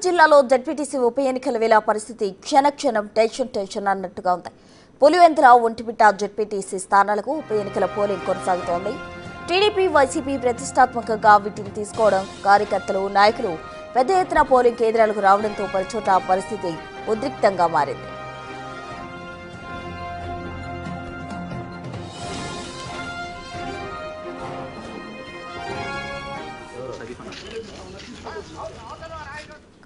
జిల్లాలో జెడ్పీటీసీ ఉప ఎన్నికల వేళ పరిస్థితి క్షణక్షణం టెన్షన్ అన్నట్టుగా ఉంది. పులివెందుల ఒంటిమిట్ట జెడ్పీటీసీ స్థానాలకు ఉప ఎన్నికల పోలింగ్ కొనసాగుతోంది. టీడీపీ వైసీపీ ప్రతిష్టాత్మకంగా వీటిని తీసుకోవడం, కార్యకర్తలు నాయకులు పెద్ద ఎత్తున పోలింగ్ కేంద్రాలకు రావడంతో పలుచోట పరిస్థితి ఉద్రిక్తంగా మారింది.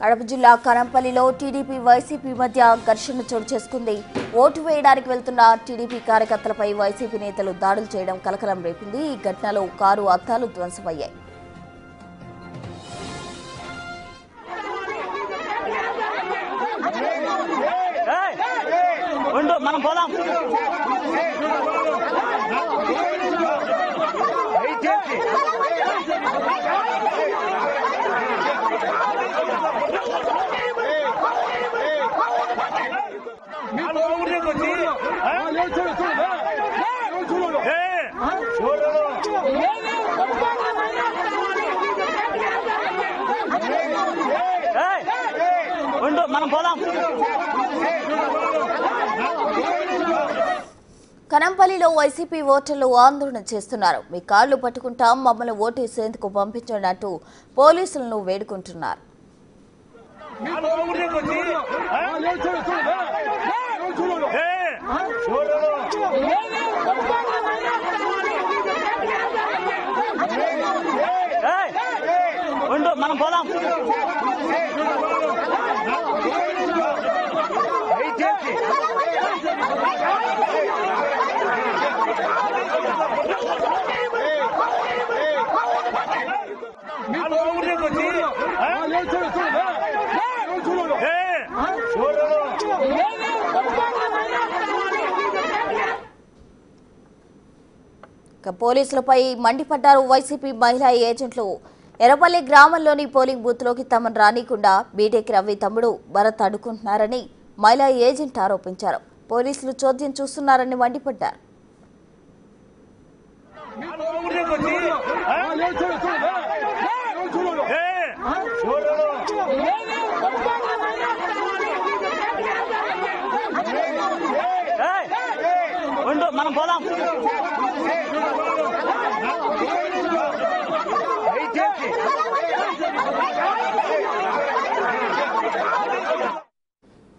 కడప జిల్లా కనంపల్లిలో టీడీపీ వైసీపీ మధ్య ఘర్షణ చోటు చేసుకుంది. ఓటు వేయడానికి వెళ్తున్న టీడీపీ కార్యకర్తలపై వైసీపీ నేతలు దాడులు చేయడం కలకలం రేపింది. ఈ ఘటనలో కారు అద్దాలు ధ్వంసమయ్యాయి. కనంపల్లిలో వైసీపీ ఓటర్లు ఆందోళన చేస్తున్నారు. మీ కాళ్లు పట్టుకుంటాం, మమ్మల్ని ఓటేసేందుకు పంపించండి అంటూ పోలీసులను వేడుకుంటున్నారు. పోలీసులపై మండిపడ్డారు వైసీపీ మహిళా ఏజెంట్లు. ఎర్రపల్లి గ్రామంలోని పోలింగ్ బూత్ లోకి తమను రానికుండా బీటెక్ రవి తమ్ముడు భరత్ అడ్డుకుంటున్నారని మహిళా ఏజెంట్ ఆరోపించారు. పోలీసులు చోద్యం చూస్తున్నారని మండిపడ్డారు.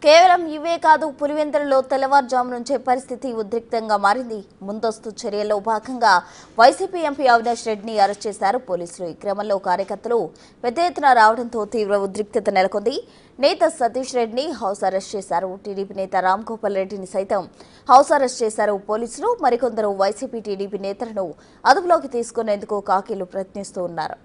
కేవలం ఇవే కాదు, పులివెందులలో తెల్లవారుజాము నుంచే పరిస్థితి ఉద్రిక్తంగా మారింది. ముందస్తు చర్యల్లో భాగంగా వైసీపీ ఎంపీ అవినాష్ రెడ్డిని అరెస్ట్ చేశారు పోలీసులు. ఈ క్రమంలో కార్యకర్తలు పెద్ద ఎత్తున రావడంతో తీవ్ర ఉద్రిక్తత నెలకొంది. నేత సతీష్ రెడ్డిని హౌస్ అరెస్ట్ చేశారు. టీడీపీ నేత రామ్ గోపాల్ రెడ్డిని సైతం హౌస్ అరెస్ట్ చేశారు పోలీసులు. మరికొందరు వైసీపీ టీడీపీ నేతలను అదుపులోకి తీసుకునేందుకు కాకీలు ప్రయత్నిస్తూ ఉన్నారు.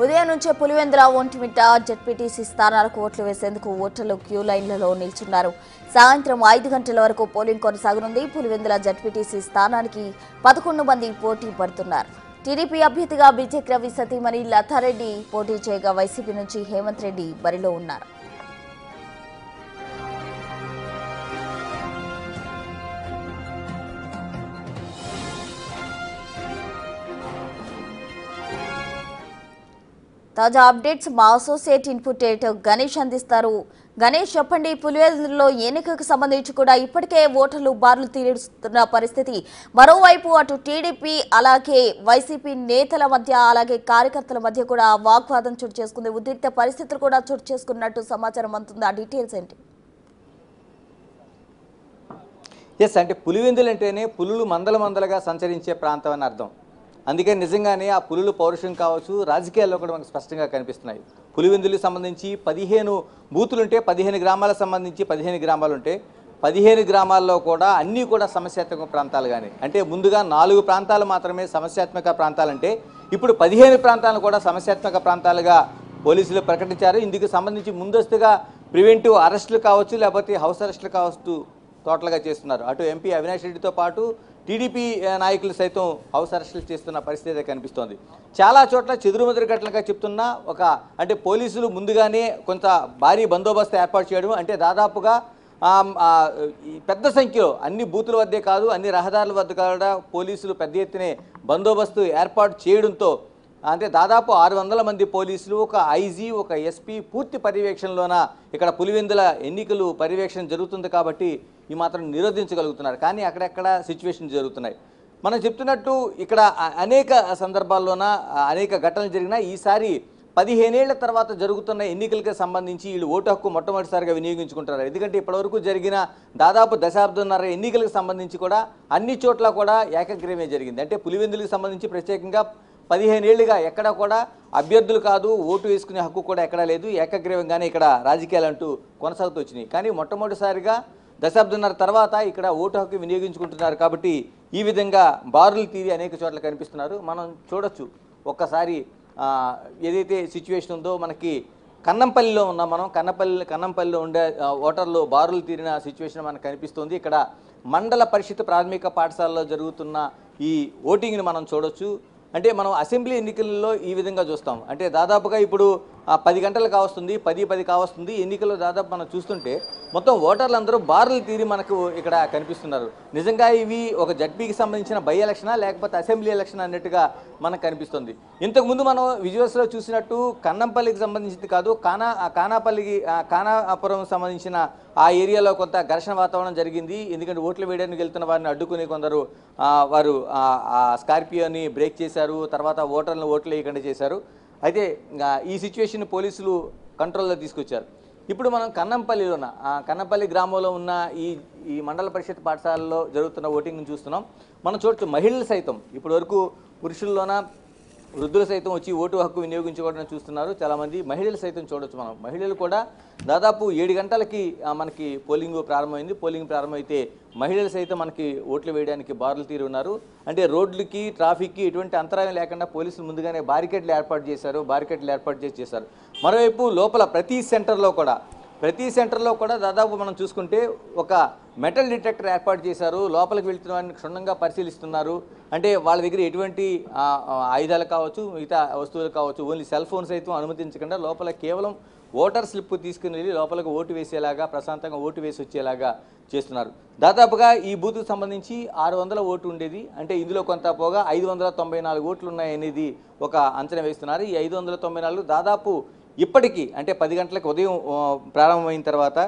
ఉదయం నుంచే పులివెందుల ఒంటిమిట్ట జెడ్పీటీసీ స్థానాలకు ఓట్లు వేసేందుకు ఓటర్లు క్యూ లైన్లలో నిల్చున్నారు. సాయంత్రం 5 గంటల వరకు పోలింగ్ కొనసాగనుంది. పులివెందుల జెడ్పీటీసీ స్థానానికి 11 మంది పోటీ పడుతున్నారు. టీడీపీ అభ్యర్థిగా బీటెక్ రవి సతీమణి లతారెడ్డి పోటీ చేయగా వైసీపీ నుంచి హేమంత్ రెడ్డి బరిలో ఉన్నారు. తాజా అప్డేట్స్ మా అసోసియేట్ ఇన్పుట్ ఎడిటర్ గణేష్ అందిస్తారు. గణేష్, చెప్పండి, పులివెందులలో ఎన్నికకు సంబంధించి కూడా ఇప్పటికే ఓటర్లు బారులు తీరుస్తున్న పరిస్థితి. మరోవైపు అటు టీడీపీ అలాగే వైసీపీ నేతల మధ్య అలాగే కార్యకర్తల మధ్య కూడా వాగ్వాదం చోటు చేసుకుంది. ఉద్రిక్త పరిస్థితులు కూడా చోటు చేసుకున్నట్టు సమాచారం అందుతుంది. ఆ డీటెయిల్స్ ఏంటి? అంటే పులివెందులు అంటేనే పులులు మందలుగా సంచరించే ప్రాంతం అని అర్థం. అందుకే నిజంగానే ఆ పులులు పౌరుషం కావచ్చు, రాజకీయాల్లో కూడా మనకు స్పష్టంగా కనిపిస్తున్నాయి. పులివెందులకు సంబంధించి 15 బూతులుంటే 15 గ్రామాలకు సంబంధించి 15 గ్రామాలు ఉంటే 15 గ్రామాల్లో కూడా అన్నీ కూడా సమస్యాత్మక ప్రాంతాలు. కానీ అంటే ముందుగా 4 ప్రాంతాలు మాత్రమే సమస్యాత్మక ప్రాంతాలంటే ఇప్పుడు 15 ప్రాంతాలను కూడా సమస్యాత్మక ప్రాంతాలుగా పోలీసులు ప్రకటించారు. ఇందుకు సంబంధించి ముందస్తుగా ప్రివెంటివ్ అరెస్టులు కావచ్చు, లేకపోతే హౌస్ అరెస్టులు కావచ్చు టోటల్గా చేస్తున్నారు. అటు ఎంపీ అవినాష్ రెడ్డితో పాటు టీడీపీ నాయకులు సైతం హౌస్ అరెస్టులు చేస్తున్న పరిస్థితి కనిపిస్తోంది. చాలా చోట్ల చెదురుమదురు ఘటనగా చెప్తున్నా అంటే పోలీసులు ముందుగానే కొంత భారీ బందోబస్తు ఏర్పాటు చేయడం, అంటే దాదాపుగా ఈ పెద్ద సంఖ్యలో అన్ని బూతుల వద్దే కాదు, అన్ని రహదారుల వద్ద కూడా పోలీసులు పెద్ద ఎత్తునే బందోబస్తు ఏర్పాటు చేయడంతో అంటే దాదాపు 600 మంది పోలీసులు, ఒక ఐజీ, ఒక ఎస్పీ పూర్తి పర్యవేక్షణలోన ఇక్కడ పులివెందుల ఎన్నికలు పర్యవేక్షణ జరుగుతుంది కాబట్టి ఈ మాత్రం నిరోధించగలుగుతున్నారు. కానీ అక్కడెక్కడ సిచ్యువేషన్ జరుగుతున్నాయి. మనం చెప్తున్నట్టు ఇక్కడ అనేక సందర్భాల్లోన అనేక ఘటనలు జరిగినా ఈసారి 15 ఏళ్ల తర్వాత జరుగుతున్న ఎన్నికలకు సంబంధించి వీళ్ళు ఓటు హక్కు మొట్టమొదటిసారిగా వినియోగించుకుంటారు. ఎందుకంటే ఇప్పటివరకు జరిగిన దాదాపు దశాబ్దంన్నర ఎన్నికలకు సంబంధించి కూడా అన్ని చోట్ల కూడా ఏకగ్రీవమే జరిగింది. అంటే పులివెందులకు సంబంధించి ప్రత్యేకంగా 15 ఏళ్లుగా ఎక్కడ కూడా అభ్యర్థులు కాదు, ఓటు వేసుకునే హక్కు కూడా ఎక్కడా లేదు. ఏకగ్రీవంగానే ఇక్కడ రాజకీయాలు అంటూ కొనసాగుతూ వచ్చినాయి. కానీ మొట్టమొదటిసారిగా దశాబ్దంన్నర తర్వాత ఇక్కడ ఓటు హక్కు వినియోగించుకుంటున్నారు కాబట్టి ఈ విధంగా బారులు తీరి అనేక చోట్ల కనిపిస్తున్నారు. మనం చూడొచ్చు ఒక్కసారి ఏదైతే సిచ్యువేషన్ ఉందో మనకి కన్నంపల్లిలో ఉన్నాం. మనం కన్నంపల్లిలో ఉండే ఓటర్లు బారులు తీరిన సిచ్యువేషన్ మనకు కనిపిస్తుంది. ఇక్కడ మండల పరిషత్ ప్రాథమిక పాఠశాలలో జరుగుతున్న ఈ ఓటింగ్ని మనం చూడొచ్చు. అంటే మనం అసెంబ్లీ ఎన్నికల్లో ఈ విధంగా చూస్తాం. అంటే దాదాపుగా ఇప్పుడు 10 గంటలు కావస్తుంది, 10 కావస్తుంది. ఎన్నికల్లో దాదాపు మనం చూస్తుంటే మొత్తం ఓటర్లు అందరూ బారులు తీరి మనకు ఇక్కడ కనిపిస్తున్నారు. నిజంగా ఇవి ఒక జడ్పీకి సంబంధించిన బై ఎలక్షనా లేకపోతే అసెంబ్లీ ఎలక్షన్ అన్నట్టుగా మనకు కనిపిస్తుంది. ఇంతకుముందు మనం విజువల్స్లో చూసినట్టు కన్నంపల్లికి సంబంధించింది కాదు, కానాపురం సంబంధించిన ఆ ఏరియాలో కొంత ఘర్షణ వాతావరణం జరిగింది. ఎందుకంటే ఓట్లు వేయడానికి వెళ్తున్న వారిని అడ్డుకుని కొందరు వారు స్కార్పియోని బ్రేక్ చేశారు. తర్వాత ఓటర్లను ఓట్లు వేయకుండా చేశారు. అయితే ఈ సిచ్యువేషన్ పోలీసులు కంట్రోల్లో తీసుకొచ్చారు. ఇప్పుడు మనం కన్నంపల్లి గ్రామంలో ఉన్న ఈ మండల పరిషత్ పాఠశాలలో జరుగుతున్న ఓటింగ్ని చూస్తున్నాం. మనం చూడొచ్చు మహిళలు సైతం ఇప్పటి వరకు పురుషుల్లోన వృద్ధులు సైతం వచ్చి ఓటు హక్కు వినియోగించుకోవడం చూస్తున్నారు. చాలామంది మహిళలు సైతం చూడొచ్చు. మనం మహిళలు కూడా దాదాపు 7 గంటలకి మనకి పోలింగ్ ప్రారంభమైంది. పోలింగ్ ప్రారంభమైతే మహిళలు సైతం మనకి ఓట్లు వేయడానికి బారులు తీరి ఉన్నారు. అంటే రోడ్లకి ట్రాఫిక్కి ఎటువంటి అంతరాయం లేకుండా పోలీసులు ముందుగానే బారికేడ్లు ఏర్పాటు చేశారు. మరోవైపు లోపల ప్రతి సెంటర్లో కూడా దాదాపు మనం చూసుకుంటే ఒక మెటల్ డిటెక్టర్ ఏర్పాటు చేశారు. లోపలికి వెళ్తున్న వారిని క్షుణ్ణంగా పరిశీలిస్తున్నారు. అంటే వాళ్ళ దగ్గర ఎటువంటి ఆయుధాలు కావచ్చు, మిగతా వస్తువులు కావచ్చు, ఓన్లీ సెల్ ఫోన్స్ అయితే అనుమతించకుండా లోపల కేవలం ఓటర్ స్లిప్ తీసుకుని వెళ్ళి లోపలికి ఓటు వేసేలాగా, ప్రశాంతంగా ఓటు వేసి వచ్చేలాగా చేస్తున్నారు. దాదాపుగా ఈ బూత్కు సంబంధించి 600 ఓటు ఉండేది. అంటే ఇందులో కొంత పోగా 594 ఓట్లు ఉన్నాయనేది ఒక అంచనా వేస్తున్నారు. ఈ 594 దాదాపు ఇప్పటికీ అంటే 10 గంటలకు ఉదయం ప్రారంభమైన తర్వాత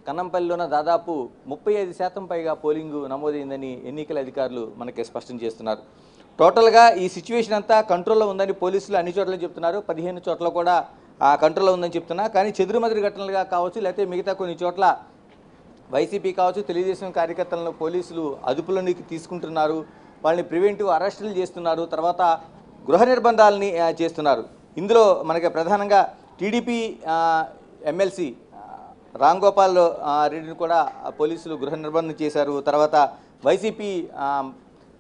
కన్నంపల్లిలోన దాదాపు 35% పైగా పోలింగు నమోదైందని ఎన్నికల అధికారులు మనకి స్పష్టం చేస్తున్నారు. టోటల్గా ఈ సిచ్యువేషన్ అంతా కంట్రోల్లో ఉందని పోలీసులు అన్ని చోట్ల చెప్తున్నారు. 15 చోట్ల కూడా కంట్రోల్లో ఉందని చెప్తున్నా. కానీ చెదురుమదురు ఘటనలుగా కావచ్చు, లేకపోతే మిగతా కొన్ని చోట్ల వైసీపీ కావచ్చు, తెలుగుదేశం కార్యకర్తలను పోలీసులు అదుపులోనికి తీసుకుంటున్నారు. వాళ్ళని ప్రివెంటివ్ అరెస్టులు చేస్తున్నారు. తర్వాత గృహ నిర్బంధాలని చేస్తున్నారు. ఇందులో మనకి ప్రధానంగా టీడీపీ ఎమ్మెల్సీ రామ్ గోపాల్ రెడ్డిని కూడా పోలీసులు గృహ నిర్బంధం చేశారు. తర్వాత వైసీపీ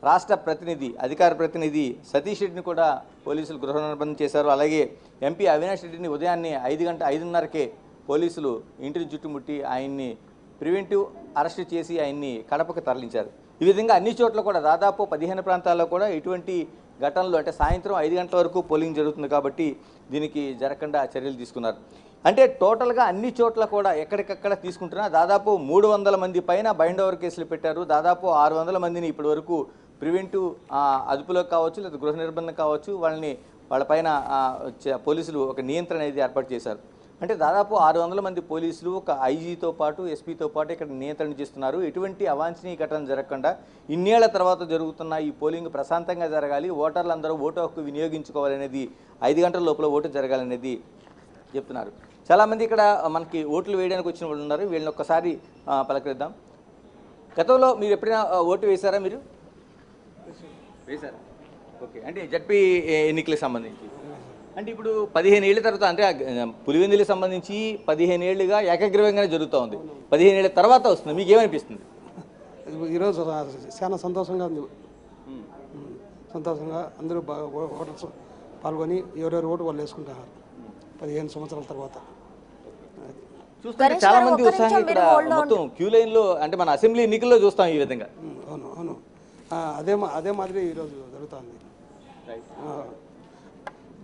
రాష్ట్ర ప్రతినిధి, అధికార ప్రతినిధి సతీష్ రెడ్డిని కూడా పోలీసులు గృహ నిర్బంధం చేశారు. అలాగే ఎంపీ అవినాష్ రెడ్డిని ఉదయాన్నే 5:30కే పోలీసులు ఇంటిని చుట్టుముట్టి ఆయన్ని ప్రివెంటివ్ అరెస్ట్ చేసి ఆయన్ని కడపకు తరలించారు. ఈ విధంగా అన్ని చోట్ల కూడా దాదాపు 15 ప్రాంతాల్లో కూడా ఇటువంటి ఘటనలు అంటే సాయంత్రం 5 గంటల వరకు పోలింగ్ జరుగుతుంది కాబట్టి దీనికి జరగకుండా చర్యలు తీసుకున్నారు. అంటే టోటల్గా అన్ని చోట్ల కూడా ఎక్కడికక్కడ తీసుకుంటున్నా దాదాపు 300 మంది పైన బైండ్ ఓవర్ కేసులు పెట్టారు. దాదాపు 600 మందిని ఇప్పటి వరకు ప్రివెంటివ్ అదుపులోకి కావచ్చు, లేదా గృహ నిర్బంధం కావచ్చు, వాళ్ళపైన పోలీసులు ఒక నియంత్రణ అనేది ఏర్పాటు చేశారు. అంటే దాదాపు 600 మంది పోలీసులు, ఒక ఐజీతో పాటు ఎస్పీతో పాటు ఇక్కడ నియంత్రణ చేస్తున్నారు. ఎటువంటి అవాంఛనీయ ఘటన జరగకుండా ఇన్నేళ్ల తర్వాత జరుగుతున్న ఈ పోలింగ్ ప్రశాంతంగా జరగాలి, ఓటర్లందరూ ఓటు హక్కు వినియోగించుకోవాలనేది, 5 గంటల లోపల ఓటు జరగాలనేది చెప్తున్నారు. చాలామంది ఇక్కడ మనకి ఓట్లు వేయడానికి వచ్చిన వాళ్ళు ఉన్నారు. వీళ్ళని ఒక్కసారి పలకరిద్దాం. గతంలో మీరు ఎప్పుడైనా ఓటు వేశారా? మీరు వేశారా? ఓకే. అంటే జడ్పీ ఎన్నికలకు సంబంధించి అంటే ఇప్పుడు 15 ఏళ్ల తర్వాత అంటే పులివెందులకు సంబంధించి 15 ఏళ్లుగా ఏకగ్రీవంగానే జరుగుతూ ఉంది. 15 ఏళ్ల తర్వాత వస్తుంది. మీకు ఏమనిపిస్తుంది? ఈరోజు చాలా సంతోషంగా ఉంది. సంతోషంగా అందరూ ఓటర్స్ పాల్గొని ఎవరెవరు ఓటు వాళ్ళు వేసుకుంటున్నారు 15 సంవత్సరాల తర్వాత. చూస్తే చాలా మంది ఉత్సాహంగా ఇక్కడ మొత్తం క్యూ లైన్లో అంటే మన అసెంబ్లీ ఎన్నికల్లో చూస్తాం ఈ విధంగా. అవును అవును అదే మాదిరి ఈరోజు జరుగుతుంది.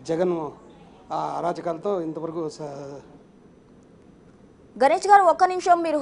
జగన్ అరాచకాలతో ఇంతవరకు గణేష్ గారు ఒక్క నిమిషం మీరు